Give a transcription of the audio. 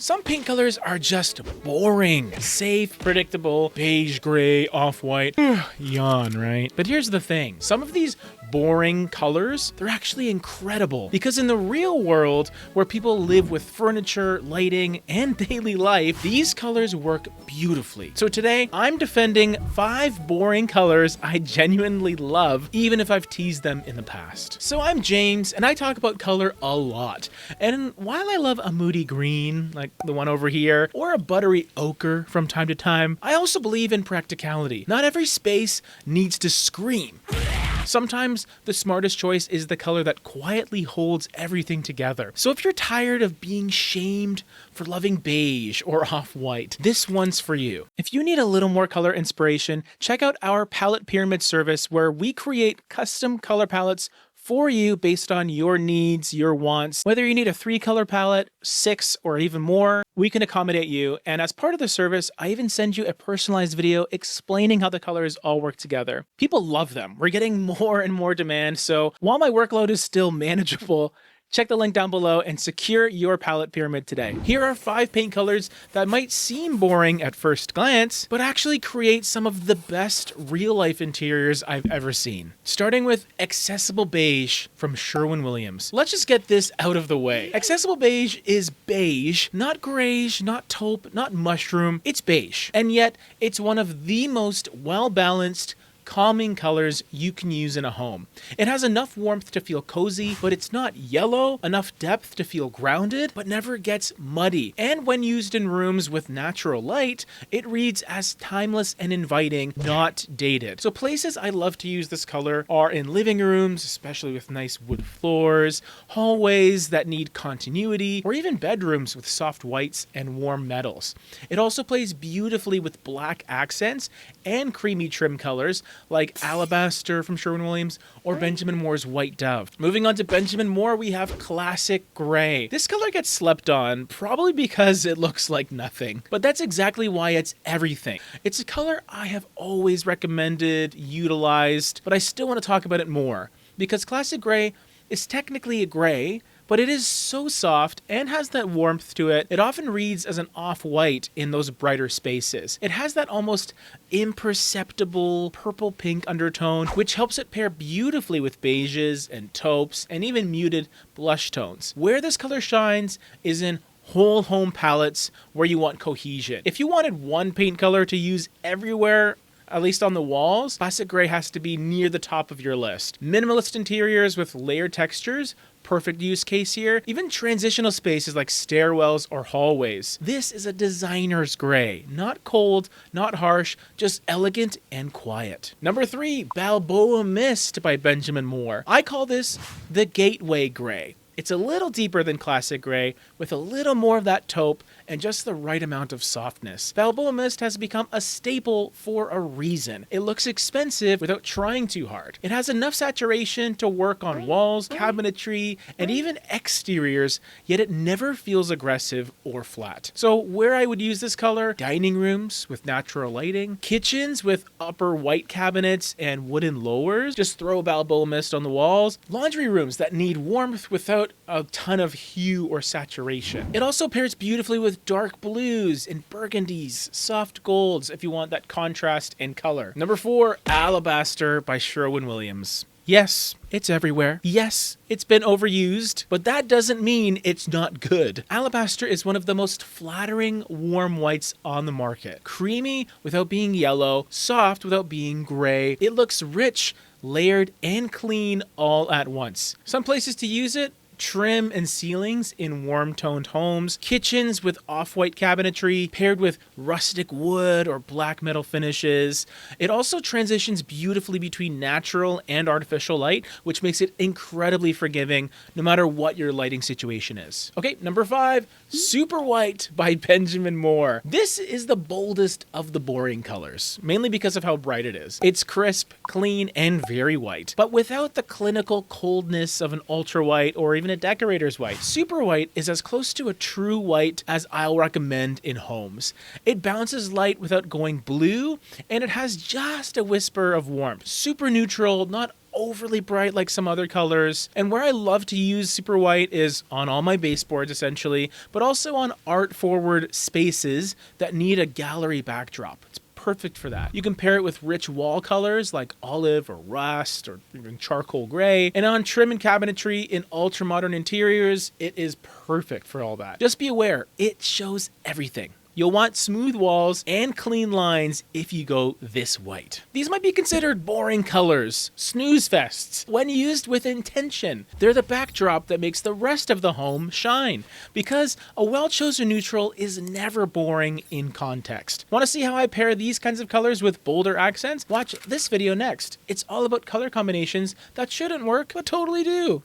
Some paint colors are just boring. Safe, predictable, beige, gray, off-white. Yawn, right? But here's the thing. Some of these boring colors, they're actually incredible. Because in the real world, where people live with furniture, lighting, and daily life, these colors work beautifully. So today, I'm defending 5 boring colors I genuinely love, even if I've teased them in the past. So I'm James, and I talk about color a lot. And while I love a moody green, like the one over here, or a buttery ochre from time to time, I also believe in practicality. Not every space needs to scream. Sometimes the smartest choice is the color that quietly holds everything together. So if you're tired of being shamed for loving beige or off-white, this one's for you. If you need a little more color inspiration, check out our palette pyramid service where we create custom color palettes for you based on your needs, your wants. Whether you need a 3-color palette, 6, or even more, we can accommodate you. And as part of the service, I even send you a personalized video explaining how the colors all work together. People love them. We're getting more and more demand. So while my workload is still manageable, check the link down below and secure your palette pyramid today. Here are 5 paint colors that might seem boring at first glance, but actually create some of the best real-life interiors I've ever seen. Starting with Accessible Beige from Sherwin-Williams. Let's just get this out of the way. Accessible Beige is beige, not grayish, not taupe, not mushroom. It's beige. And yet, it's one of the most well-balanced, calming colors you can use in a home. It has enough warmth to feel cozy, but it's not yellow, enough depth to feel grounded, but never gets muddy. And when used in rooms with natural light, it reads as timeless and inviting, not dated. So places I love to use this color are in living rooms, especially with nice wood floors, hallways that need continuity, or even bedrooms with soft whites and warm metals. It also plays beautifully with black accents and creamy trim colors, like Alabaster from Sherwin-Williams or Benjamin Moore's White Dove. Moving on to Benjamin Moore, we have Classic Gray. This color gets slept on, probably because it looks like nothing, but that's exactly why it's everything. It's a color I have always recommended, utilized, but I still want to talk about it more, because Classic Gray is technically a gray, but it is so soft and has that warmth to it. It often reads as an off-white in those brighter spaces. It has that almost imperceptible purple-pink undertone, which helps it pair beautifully with beiges and taupes and even muted blush tones. Where this color shines is in whole home palettes where you want cohesion. If you wanted one paint color to use everywhere, at least on the walls, Classic Gray has to be near the top of your list. Minimalist interiors with layered textures, perfect use case here. Even transitional spaces like stairwells or hallways. This is a designer's gray. Not cold, not harsh, just elegant and quiet. Number 3, Balboa Mist by Benjamin Moore. I call this the gateway gray. It's a little deeper than Classic Gray, with a little more of that taupe and just the right amount of softness. Balboa Mist has become a staple for a reason. It looks expensive without trying too hard. It has enough saturation to work on walls, cabinetry, and even exteriors, yet it never feels aggressive or flat. So where I would use this color: dining rooms with natural lighting, kitchens with upper white cabinets and wooden lowers, just throw Balboa Mist on the walls, laundry rooms that need warmth without a ton of hue or saturation. It also pairs beautifully with dark blues and burgundies, soft golds if you want that contrast in color. Number 4, Alabaster by Sherwin-Williams. Yes, it's everywhere. Yes, it's been overused, but that doesn't mean it's not good. Alabaster is one of the most flattering warm whites on the market. Creamy without being yellow, soft without being gray. It looks rich, layered, and clean all at once. Some places to use it: trim and ceilings in warm-toned homes, kitchens with off-white cabinetry paired with rustic wood or black metal finishes. It also transitions beautifully between natural and artificial light, which makes it incredibly forgiving no matter what your lighting situation is. Okay, number 5, Super White by Benjamin Moore. This is the boldest of the boring colors, mainly because of how bright it is. It's crisp, clean, and very white, but without the clinical coldness of an ultra white or even a decorator's white. Super White is as close to a true white as I'll recommend in homes. It bounces light without going blue, and it has just a whisper of warmth. Super neutral, not overly bright like some other colors. And where I love to use super white is on all my baseboards essentially, but also on art forward spaces that need a gallery backdrop. It's perfect for that. You can pair it with rich wall colors like olive or rust or even charcoal gray. And on trim and cabinetry in ultra modern interiors, it is perfect for all that. Just be aware, it shows everything. You'll want smooth walls and clean lines if you go this white. These might be considered boring colors, snooze fests, when used with intention. They're the backdrop that makes the rest of the home shine, because a well-chosen neutral is never boring in context. Want to see how I pair these kinds of colors with bolder accents? Watch this video next. It's all about color combinations that shouldn't work, but totally do.